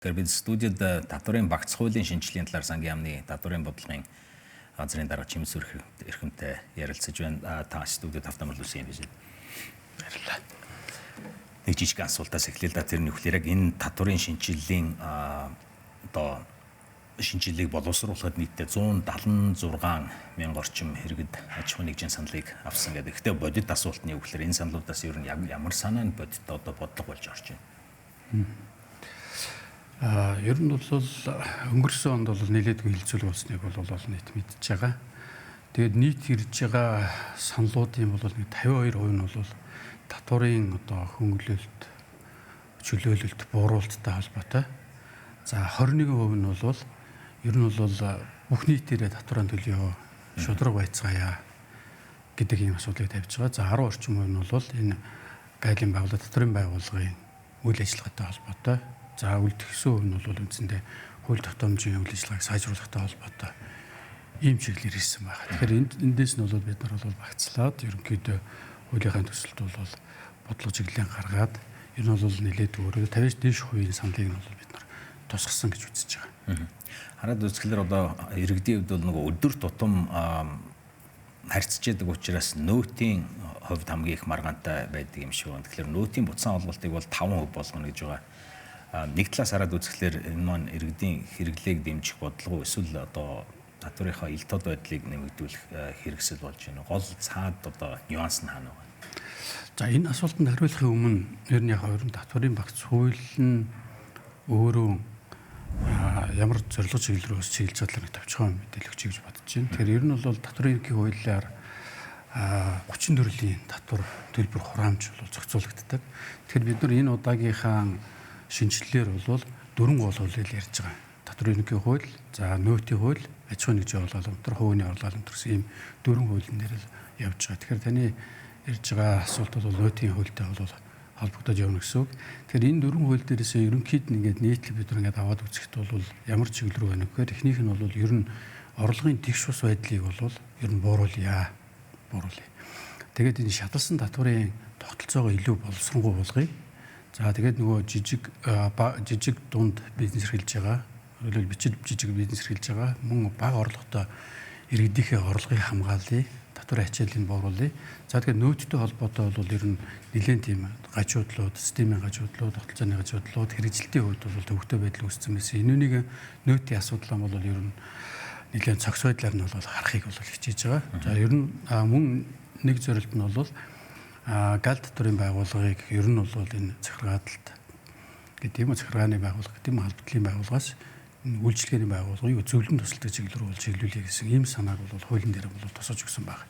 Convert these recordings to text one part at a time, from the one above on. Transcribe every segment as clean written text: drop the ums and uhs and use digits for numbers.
Тэгэхээр бид студид татварын багц хуулийн шинжилгээний талаар сангийн яамны татварын бодлогын газрын дарга Чимс эрхэмтэй ярилцаж байна. Та студид автомобилүүсэн юм биш үү? Баярлалаа. Нэг жижиг асуултаас эхлэе л да. Тэр нөхлөөр яг энэ татварын шинжилгээний одоо шинжилгээг боловсруулахад нийтдээ 176 мянга орчим хэрэгэд аж ахуйн нэгжийн саналыг авсан гэдэг. Гэхдээ бодит асуулт нь юу гэхээр энэ саналуудаас ер нь ямар санаа нь бодит одоо бодлого болж орж байна? Ер нь бол өнгөрсөн онд бол нэлээдгүй хилцүүл болсныг бол олон нийт мэдж байгаа. Тэгээд нийт ирж байгаа саналуудын бол нэг 52% нь бол татварын одоо хөнгөлөлт, чөлөөлөлт, бууруулалттай холбоотой. За 21% нь бол ер нь бол бүх нийтээрээ татварын төлөё шудраг байцгаая гэдэг ийм асуудлыг тавьж байгаа. За 10 орчим хувь нь бол энэ гайлын байгууллага, татварын байгууллагын үйл ажиллагаатай холбоотой. За үлдгэсэн хувь нь бол үндсэндээ хууль тогтоомжийн үйл ажиллагааг сайжруулахтай холбоотой ийм чиглэлээр ирсэн байна. Тэгэхээр эндээс нь бол бид нар бол багцлаад ерөнхийдөө хуулийнхаа төсөлд бол бодлого чиглэлийн гаргаад ер нь бол нэлээд өөрөө 50-аас дээш хувийн саналыг нь бол бид нар тусгасан гэж үзэж байгаа. Хараад үзэхлээр одоо иргэдийн хувьд бол нөгөө өдөр тутам харьцаж яадаг учраас нөөтийн хувьд хамгийн их маргаантай байдаг юм шиг байна. Тэгэхээр нөөтийн буцаан олголтыг бол 5% болгоно гэж байгаа. Нэг талаас хараад үзэхлээр энэ маань иргэдийн хэрэглээг дэмжих бодлого эсвэл одоо татварынхаа ил тод байдлыг нэмэгдүүлэх хэрэгсэл болж байна. Гол цаад одоо нюанс нь хаана байна? За энэ асуултанд хариулахын өмнө ер нь яг татварын багц хууль нь өөрөө ямар зорилго чиглэлрээс чиглэж чадлаа нэг товчхон мэдээлэл өгч гэж бодож байна. Тэгэхээр ер нь бол татварын ерөнхий хуулиар 30 төрлийн татвар төлбөр хураамж бол зохицуулагддаг. Тэгэхээр бид нар энэ удаагийнхаа шинжилгээр бол дөрвөн гол хуулийг ярьж байгаа. Татварын ерөнхий хууль, за нөөтийн хууль, аж ахуйн нэгжийн орлогын хувийн орлогын гэсэн ийм дөрвөн хуулийн дээр л явж байгаа. Тэгэхээр таны ярьж байгаа асуулт бол нөөтийн хуультай бол холбогдож явна гэсэн үг. Тэгэхээр энэ дөрвөн хууль дээрээс ерөнхийд нь ингээд нийтлэл бид нар ингээд аваад үзэхэд бол ямар чиглэл рүү байна гэхээр эхнийх нь бол ер нь орлогын тэгш бус байдлыг бол ер нь бууруулъя. Тэгээд энэ шаталсан татварын тогтолцоогоо илүү боловсронгуй болгоё. За тэгээд нөгөө жижиг дунд бизнес эрхэлж байгаа, өөрөөр бичил жижиг бизнес эрхэлж байгаа мөн бага орлоготой иргэдийнхээ орлогыг хамгаалъя, татварын ачааллыг бууруулъя. За тэгээд нөөцтэй холбоотой бол ер нь нэлээд тийм гажуудлууд, системийн гажуудлууд, тогтолцооны гажуудлууд, хэрэгжилтийн хувьд бол төвөгтэй байдал үүссэн байсан. Энүүнийг нөөтийн асуудал бол ер нь нэлээд цогц байдлаар нь бол харахыг бол хичээж байгаа. За ер нь мөн нэг зорилт нь бол гал татварын байгууллагыг ер нь бол энэ захиргаалалт гэдэг юм уу, захиргааны байгууллага гэдэг юм албатлын байгууллагаас үйлчлэгээний байгууллагыг зөвлөм тусалдаг чиглэл рүү бол чиглүүлэх гэсэн ийм санааг бол хуулийн дээр бол тусаж өгсөн байна.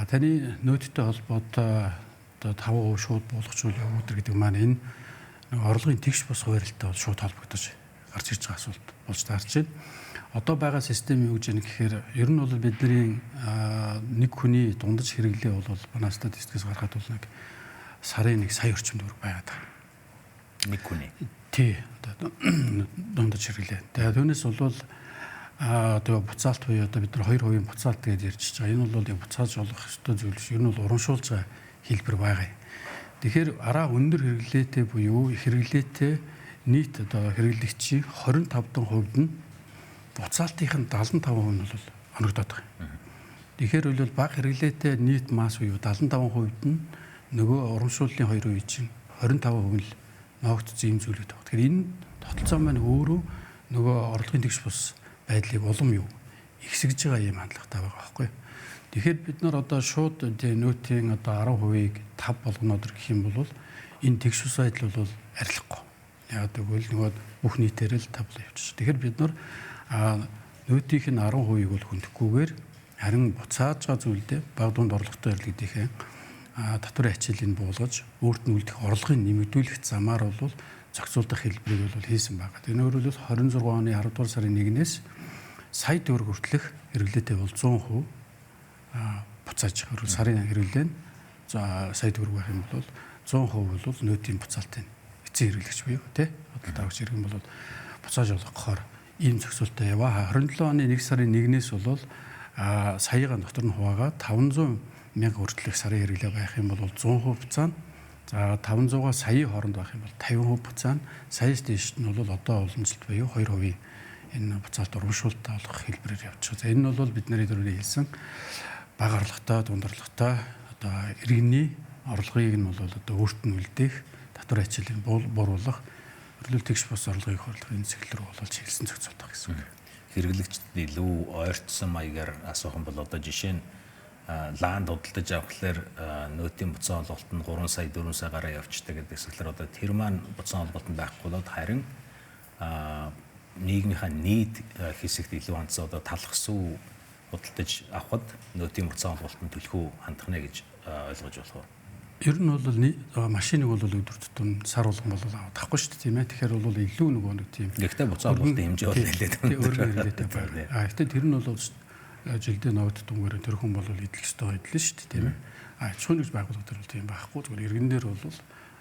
Таны нөөцтэй холбоотой одоо 5% шууд буулгачвал явагддаг гэдэг маань энэ орлогын тэгш бус хуваарлттай бол шууд холбогдож гарч ирж байгаа асуулт болж таарч байна. Одоо байгаа систем юу гэж яах гэхээр ер нь бол бидний нэг хүний дундаж хэрэглээ бол манай статистикээс гаргаад бол нэг сарын 1 сая орчим төгрөг байгаад байгаа. Нэг хүний. Тий. Дундаж хэрэглээ. Тэгээд түүнээс бол тэгээ буцаалт буюу одоо бид нар 2% буцаалт гэж ярьж байгаа. Энэ бол буцааж олох ёстой зүйл биш. Ер нь бол урамшуулж байгаа хэлбэр байгаа юм. Тэгэхээр араа өндөр хэрэглээтэй буюу хэрэглээтэй нийт одоо хэрэглэгчийн 25% нь буцаалтынх нь 75% нь бол оногдоод байгаа. Тэгэхээр бол бага хэрэглээтэй нийт масс буюу 75%-д нь нөгөө урамшууллын 2% чинь 25% л ноогдсон юм зүйлүүд байна. Тэгэхээр энэ тогтолцоо маань өөрөө нөгөө орлогын тэгш бус байдлыг улам юу ихсгэж байгаа юм хандлагатай байгаа байхгүй. Тэгэхээр бид нар одоо шууд нөөтийн одоо 10%-ийг 5 болгоноод гэх юм бол энэ тэгш бус байдал бол арилахгүй. Яг тэгвэл нөгөө бүх нийтээр л 5 явчих. Тэгэхээр бид нар нөөтийнх нь 10%-ийг бол хүндахгүйгээр харин буцааж байгаа зүйлдээ бага дунд орлоготой иргэдийнхээ татварын ачааллыг буулгаж өөрт нь үлдэх орлогыг нэмэгдүүлэх замаар бол зохицуулах хэлбэрийг бол хийсэн байна. Энэ өөрөөр 26 оны 10 дугаар сарын 1-ээс сая төгрөг хүртэлх хэрэглээтэй бол 100% буцааж байгаа. Сарын хэрэглээ нь сая төгрөг байх юм бол 100% бол нөөтийн буцаалтын эцсийн хэрэглэгч буюу тий бодлого авч ирэх юм бол буцааж олгохоор ийм зохицуултаа яваа. 27 оны 1 сарын 1-ээс бол саяхан дотор нь хуваагаад 500 мянга хүртэлх сарын хэрэглээ байх юм бол 100% буцаана. За 500-аас саяын хооронд байх юм бол 50% буцаа нь саяас дээш нь бол одоо олон жилд буюу 2% энэ буцаалт урамшуулалтаа олгох хэлбэрээр явж байгаа. За энэ нь бол бидний дөрөвний хэлсэн бага орлоготой, дунд орлоготой одоо иргэний орлогыг нь бол одоо өөрт нь үлдээх, татвар ачааллыг бууруулах, өрлөл тэгш бус орлогыг хөрлөх энэ цэглэл рүү бол чиглэсэн зохицуулт байгаа гэсэн үг. Хэрэглэгчдэд илүү ойртсон маягаар асуух юм бол одоо жишээ нь лаанд худалдаж авахлаар нөөтийн буцаан олголт нь 3 сая 4 сая гараа явчихдаг гэдэг эсгэлэр одоо тэр маань буцаан олголтод байхгүй болоод харин нийгмийнхаа нийт хэсэгт илүү хандсан одоо талх сүү худалдаж авахд нөөтийн буцаан олголтод төлхөө хандах нэ гэж ойлгож болох уу? Ер нь бол машиныг бол өдөр тутам сар болгон бол авахгүй шүү дээ тийм ээ. Тэгэхээр бол илүү нөгөө нэг тийм. Гэхдээ буцаан олголтын хэмжээ бол нэлээд өөрөөр хэлбэл байна. Гэхдээ тэр нь бол жилдээ ногдод дүнгээр тэр хүн бол идэх ёстой байдлаа шүү дээ тийм ээ. Аж ахуйн нэгж байгууллага төр бол тийм байхгүй. Зүгээр иргэн дээр бол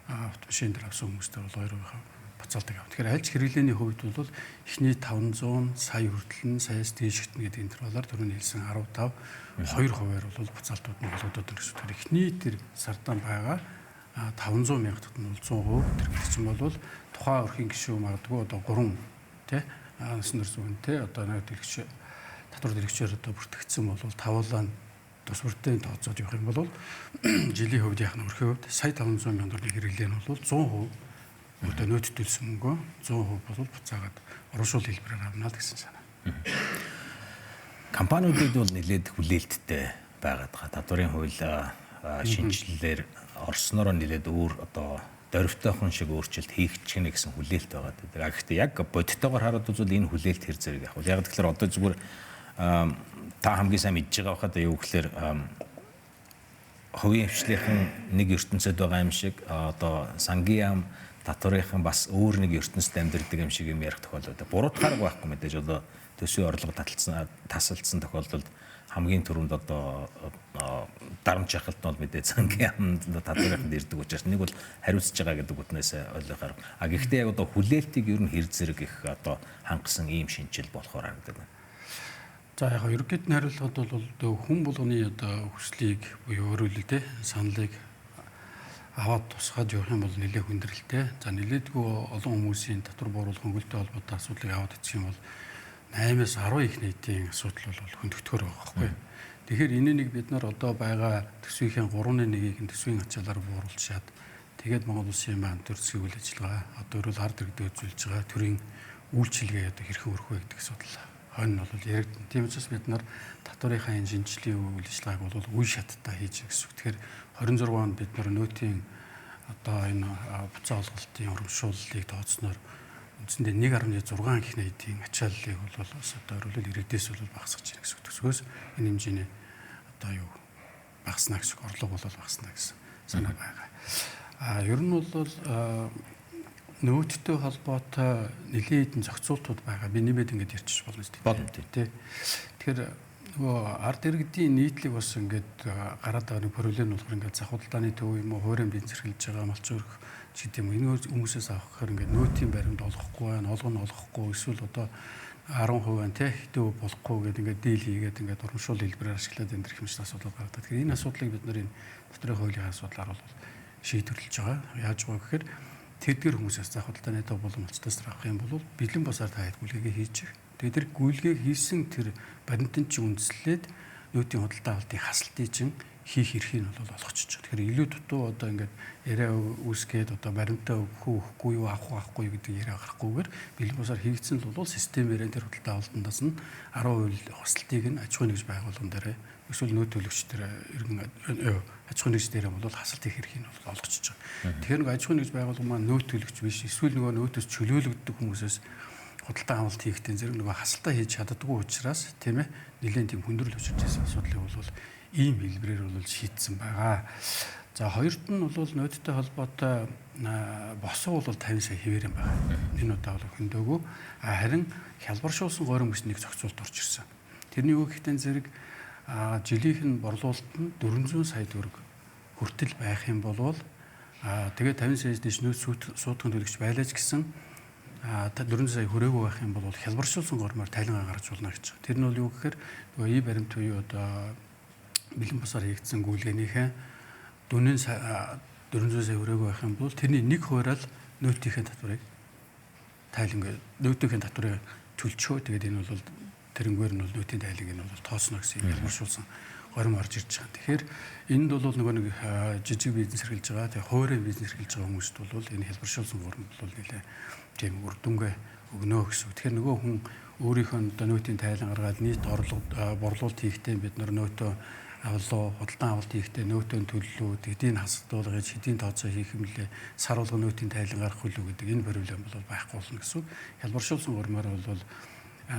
автомашин дээр авсан хүмүүстэй бол 2% буцаалтыг авах. Тэгэхээр альж хэрэглээний хувьд бол эхний 500 сая хүртэл нь саяас дээшгтэн гэдэг интервалаар түрүүний хэлсэн 15 2%-аар бол буцаалтууд нь болоод байна гэсэн. Тэгэхээр эхний тэр сардан байгаа 500 мянга тотон бол 100% тэр гэдэг чинь бол тухайн өрхийн гишүүн магадгүй одоо 3 тий насан турш үнэтэй одоо нэг дэлгэч татвар дэлгэчээр одоо бүртгэгдсэн бол тавлаа тус бүртээ тооцоод явах юм бол жилийн хувьд яах нь өрхийн хувьд сая 500 мянган төгрөгийн хэрэглээ нь бол 100% одоо нөөцтөлсөн мөнгөө 100% бол буцаагаад урамшуул хэлбэрээр авна л гэсэн санаа. Компаниудад бол нэлээд хүлээлттэй байгаад байгаа. Татварын хууль шинжилэлээр орсноор нэлээд өөр одоо дөрвтойхон шиг өөрчлөлт хийх чинь гэсэн хүлээлт байгаа. Гэхдээ яг бодиттойгоор хараад үзвэл энэ хүлээлт хэр зэрэг яг. Яг тэгэхээр одоо зүгээр та хамгийн сайн мэдж байгаа байхад юу гэхээр хувийн хвшлийнхэн нэг ертөнцид байгаа юм шиг одоо сангийн яам татварынхан бас өөр нэг ертөнцид амьдардаг юм шиг юм ярих тохиолдол. Буруутгаарг байхгүй мэдээж одоо төсвийн орлого тасалдсан тохиолдолд хамгийн түрүүнд одоо дарамт шахалт нь бол мэдээ сангийн яамд татварынханд ирдэг учраас нэг бол хариуцж байгаа гэдэг үтнээс ойлгохоор. Гэхдээ яг одоо хүлээлтийг ер нь хэр зэрэг их одоо хангасан ийм шинжил болохоор харагддаг байна. За яг ерөнхийд нь хариулахад бол хүн болгоны одоо хүслийг буюу өөрөөр хэлбэл саналыг аваад тусгаад явах юм бол нэлээд хүндрэлтэй. За нэлээдгүй олон хүмүүсийн татвар бууруулах хөнгөлтэй холбоотой асуудлыг аваад идэх юм бол 8-аас 10 их нийтийн асуудал бол хөндөгдөхөр байгаа байхгүй. Тэгэхээр энийг бид нар одоо байгаа төсвийнхээ 3/1-ийг төсвийн ачаалаар бууруулчаад тэгээд Монгол Улсын маань төр засгийн үйл ажиллагаа одоо ерөөл ард иргэдэд үзүүлж байгаа төрийн үйлчилгээ одоо хэрхэн өрөх вэ гэдэг асуудал хойно нь бол яригдана. Тийм учраас бид нар татварынхаа энэ шинжилгээ үйл ажиллагааг бол үе шаттай хийж гэсэн үг. Тэгэхээр 26 онд бид нар нөөтийн одоо энэ буцаа олголтын урамшууллыг тооцсноор үндсэндээ 1.6 их нийтийн ачааллыг бол одоо ерөөлөл иргэдээс бол багасгаж байна гэсэн үг. Төсвөөс энэ хэмжээний одоо юу багаснаа гэсэн орлого бол багаснаа гэсэн санаа байгаа. Ер нь бол нөөцтэй холбоотой нэлээд хэдэн зохицуултууд байгаа. Би нэмээд ингэж ярьчих болно шүү дээ. Тэгэхээр нөгөө ард иргэдийн нийтлэг бас ингээд гараад байгаа нэг проблем нь болохоор ингээд зах худалдааны төв юм уу, хуурийн бенз хэрглэж байгаа малчин өрх ч гэдэг юм. Энэ хүмүүсээс авах гэхээр ингээд нөөтийн баримт олгохгүй байна, олгон олгохгүй, эсвэл одоо 10% тий хэдүү болохгүй гэдэг ингээд дийл хийгээд ингээд урамшуул хэлбэрээр ашиглаад энэ хэмжээ асуудал гаргадаг. Тэгэхээр энэ асуудлыг бид нар энэ дотрийн хуулийн асуудлаар бол шийдвэрлэж байгаа. Яаж байгаа гэхээр тэдгэр хүмүүсээс зах худалдааны төв боломжтойс авах юм бол бэлэн босаар таад гүйлгээ хийж тэгээд тэр гүйлгээ хийсэн тэр баримтын чинь үндэслээд нөөтийн худалдаа авалтын хасалтыг чинь хийх эрхийг нь бол олгочихж байгаа. Тэгэхээр илүү дутуу одоо ингээд яриа үүсгээд одоо баримтаа өгөхгүй юу авахгүй гэдэг яриа гарахгүйгээр бэлэн босаар хийгдсэн л бол системээр тэр худалдаа авалтандаас нь 10% хосолтыг нь аж ахуйн нэгж байгууллагын дээр эсвэл нөөц төлөгч дээр иргэн аж ахуйн нэгж дээр бол хасалт хийх эрхийг нь бол олгочихж байгаа. Тэгэхээр нэг аж ахуйн нэгж байгууллага маань нөөц төлөгч биш эсвэл нөгөө нөөтөөс чөлөөлөгддөг хүмүүсээс худалдаа авалт хийхдээ зэрэг нөгөө хасалтаа хийж чаддаггүй учраас тийм ээ нэлээд тийм хүндрэл учирч байсан асуудлыг бол ийм хэлбэрээр бол шийдсэн байгаа. За хоёрт нь бол нөөцтэй холбоотой босоо бол 50 сая хэвээр юм байна. Энэ удаа бол хөндөөгүй. Харин хялбаршуулсан гойрон бүснийг зохицуулт орж ирсэн. Тэрний үг ихтэй зэрэг жилийнх нь борлуулалт нь 400 сая төгрөг хүртэл байх юм бол тэгээд 50 саяас дээш нөөц суудгын төлөгч байлаач гэсэн 400 сая хүрээгүй байх юм бол хялбаршуулсан гормоор тайлан гаргаж болно гэж байна. Тэр нь бол юу гэхээр нөгөө ий баримт буюу одоо бэлэн босоор хийгдсэн гүйлгээнийхээ 400 сая өрөөгөө байх юм бол тэрний 1% л нөөтийнхээ татварыг тайлангаа нөөтийнхээ татварыг төлчөө. Тэгээд энэ бол тэрнгээр нь бол нөөтийн тайланг нь бол тооцно гэсэн юм ялгаршуулсан горим орж ирж байгаа. Тэгэхээр энд бол нөгөө нэг жижиг бизнес эрхэлж байгаа, тэгээ хуурай бизнес эрхэлж байгаа хүмүүст бол энэ хэлбэршүүлсэн горим бол нэлээ тийм үр дүнгээ өгнө гэсэн. Тэгэхээр нөгөө хүн өөрийнхөө одоо нөөтийн тайлан гаргаад нийт борлуулалт хийхдээ бид нар нөөтөө авлаа, худалдан авалт хийхдээ нөөтөө төллөө, тэдийг хасагдуулгаж хэдийн тооцоо хийх юм лээ, сар болго нөөтийн тайлан гарах хүлээ гэдэг энэ проблем бол байхгүй болно гэсэн. Хэлбэршүүлсэн гормоор бол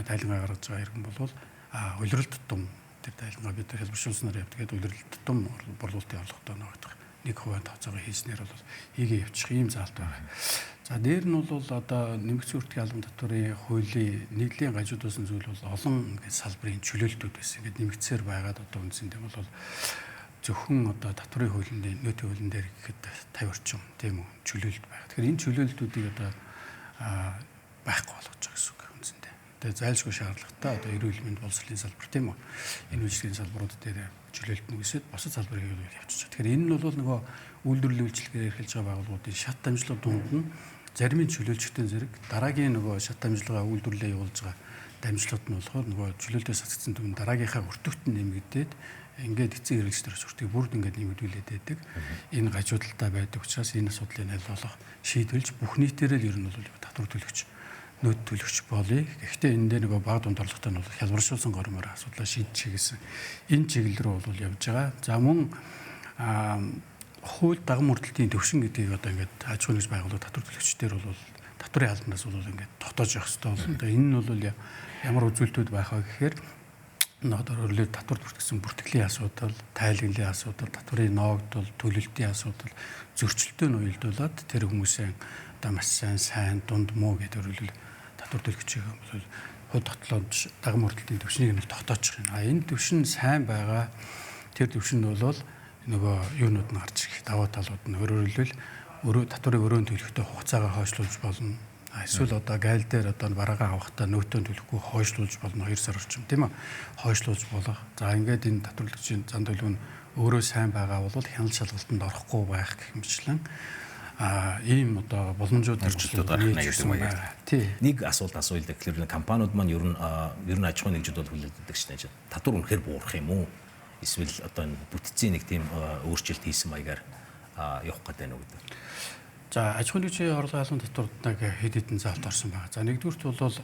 тайлангаа гаргаж байгаа хэрэг бол улиралт тутам тэр тайлангаа бид хэлбэршүүлснээр явдаг. Тэгээд улиралт тутам борлуулалтын орлоготой ногдох 1% тооцоогоо хийснээр бол хийгээ явчих ийм заалт байгаа. За дээр нь бол одоо нэмэгдсэн үртгийн албан татварын хуулийн нийтлийн гажуудсан зүйл бол олон ингээд салбарын чөлөөлтүүд байсан. Ингээд нэмэгдсээр байгаад одоо үндсэндээ бол зөвхөн одоо татварын хуулийн нөөтийн хуулийн дээр гэхэд 50 орчим тийм үү чөлөөлт байгаа. Тэгэхээр энэ чөлөөлтүүдийг одоо байхгүй болгож байгаа гэсэн үг үндсэндээ. Тэгээ зайлшгүй шаардлагатай одоо эрүүл мэнд боловсролын салбар тийм үү. Энэ үйлчлэгийн салбарууд дээр чөлөөлт нүгэсэд босод салбарыг хийгээд явчихж байгаа. Тэгэхээр энэ нь бол нөгөө үйлдвэрлэлийн үйлчлэгээр эрхэлж байгаа байгууллагуудын шат дамжлага дунд нь заримын чөлөөлжтэй зэрэг дараагийн нөгөө шат дамжлагаа үйлдвэрлэлээ явуулж байгаа дамжлагт нь болохоор нөгөө чөлөөлтөөс цацсан түвэн дараагийнхаа өртөгт нь нэмэгдээд ингээд эцэг хэрэглэгчдээс өртгийг бүрд ингээд нэмэгдүүлээд байдаг. Энэ гажуудалтай байдаг учраас энэ асуудлыг найлуулах шийдвэрлж бүх нийтээрээ л ер нь бол татвар төлөгч нөөц төлөгч болъё. Гэхдээ энэ дээр нөгөө баг дунд орлоготой нь бол хялбаршуулсан гормоор асуудлаа шийдчихье гэсэн энэ чиглэл рүү бол явж байгаа. За мөн хууль дагам мөрдлөлтийн төвшин гэдгийг одоо ингээд аж ахуйн нэгж байгууллага татвар төлөгчдөр бол татварын албанаас бол ингээд тогтоож явах хэрэгтэй болно. Тэгээ энэ нь бол ямар үзүүлэлтүүд байх вэ гэхээр одоо өөрөлд татвар бүртгэсэн бүртгэлийн асуудал, тайлаглалын асуудал, татварын ноогдол, төлөлтийн асуудал зөрчилтөө нь уялдуулаад тэр хүмүүсийн одоо маш сайн дунд муу гэдэг өөрөлд татвар төлөгчийг бол хууль тогтлоомж дагам мөрдлөлтийн төвшнийг нь тогтоочих юм. Энэ төвшин сайн байгаа. Тэр төвшин нь бол нөгөө юунууд нь гарч ирэх даваа талууд нь өөрөө татварыг өрөөнд төлөхдөө хугацаагаа хойшлуулж болно. Эсвэл одоо гайл дээр одоо бараагаа авахтаа нөөтөө төлөхгүй хойшлуулж болно 2 сар орчим тийм үү? Хойшлуулж болох. За ингээд энэ татварлагчийн зан төлөв нь өөрөө сайн байгаа бол хяналт шалгалтанд орохгүй байх гэх мэтчлэн ийм одоо боломжууд зөрчилдөд гарах гэсэн үг байна. Нэг асуулт асууя л да. Тэгэхээр компаниуд маань ер нь аж ахуйн нэгжүүд бол хүлээлгдэг шнэ. Татвар үнэхээр буурах юм уу? Эсвэл одоо бүтцийн нэг тийм өөрчлөлт хийсэн маягаар явах гэдэг нь үү гэдэг. За аж ахуйн нэгжийн орлогын албан татварт нэг хэд хэдэн заалт орсон байна. За нэгдүгürt бол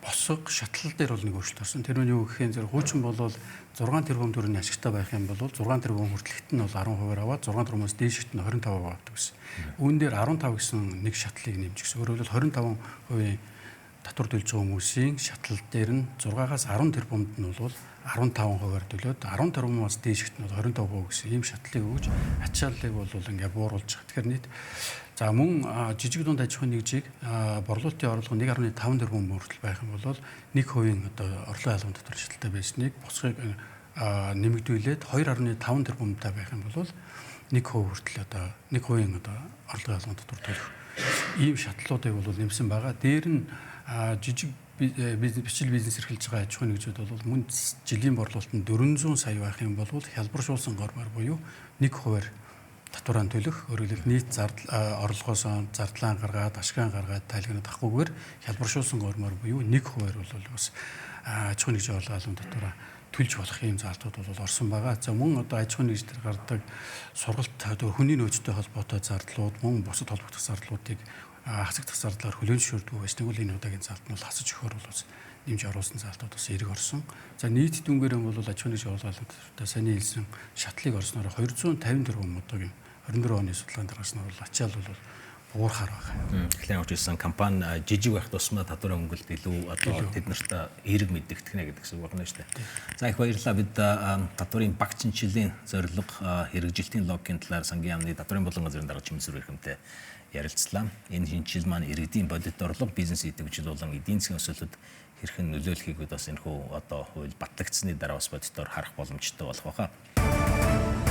босго шатлал дээр бол нэг өөрчлөлт орсон. Тэр нь юу гэхээр зэрэг хуучин бол 6 тэрбум төгрөгийн ашигтай байх юм бол 6 тэрбум хүртэлхт нь бол 10% аваад 6 тэрбумаас дээшт нь 25% авдаг гэсэн. Үүн дээр 15 гэсэн нэг шатлыг нэмж гэсэн. Өөрөөр хэлбэл 25% татвар төлж байгаа хүмүүсийн шатлал дээр нь 6-аас 10 тэрбумд нь бол 15%-аар төлөөд 10 тэрбумаас дээшгт нь 25% гэсэн ийм шатлыг өгж ачааллыг бол ингээ бууруулж байгаа. Тэгэхээр нийт за мөн жижиг дунд аж ахуйн нэгжийг борлуулалтын орлого 1.5 тэрбум хүртэл байх юм бол 1% одоо орлогын албан татвар шатлалтай байсныг босгыг нэмэгдүүлээд 2.5 тэрбумтай байх юм бол 1% хүртэл одоо 1% одоо орлогын албан татвар төлөх ийм шатлалуудыг бол нэмсэн байгаа. Дээр нь жижиг бичил бизнес эрхэлж байгаа аж ахуйн нэгжүүд бол мөн жилийн борлуулалтанд 400 сая байх юм бол хялбаршуулсан гормоор буюу 1%-аар татвараа төлөх, өөрөөр хэлбэл нийт орлогоос зардлаа гаргаад, ашгаа гаргаад тайлгнаад авахгүйгээр хялбаршуулсан гормоор буюу 1%-аар бол бас аж ахуйн нэгжийн орлогын албан татвараа төлж болох юм заалтууд бол орсон байгаа. За мөн одоо аж ахуйн нэгжээр гардаг сургалт хүний нөөцтэй холбоотой зардлууд, мөн бусад холбогдох зардлуудыг хасагдах зардлаар хүлээн зөвшөөрдөг байсан. Тэгвэл энэ удаагийн залт нь бол хасаж өгөхөр бол нэмж оруулсан залтууд бас эрг орсон. За нийт дүнгээр нь бол аж ахуйн нэгжийн орлогын саний хэлсэн шатлыг орсноор 250 тэрбум одоогийн 24 оны судалгаанд гаргаснаар бол ачаал бол буурахаар байгаа. Тэгэхээр очсон компани жижиг байх тусмаа татварын хөнгөлт илүү одоо тэд нарт эерэг мэддэгдэнэ гэдэг гэсэн үг байна шүү дээ. За их баярлалаа. Бид татварын багц шинжилгээний зорилго хэрэгжилтийн логикийн талаар сангийн яамны татварын болон газрын дарга чимсүр эрхэмтэй ярилцлаа. Энэ шинжил маань иргэдийн бодит орлого, бизнес идэвхжил болон эдийн засгийн өсөлтөд хэрхэн нөлөөлөхийг бас энэхүү одоо хууль батлагдсны дараа бас бодитоор харах боломжтой болох байхаа.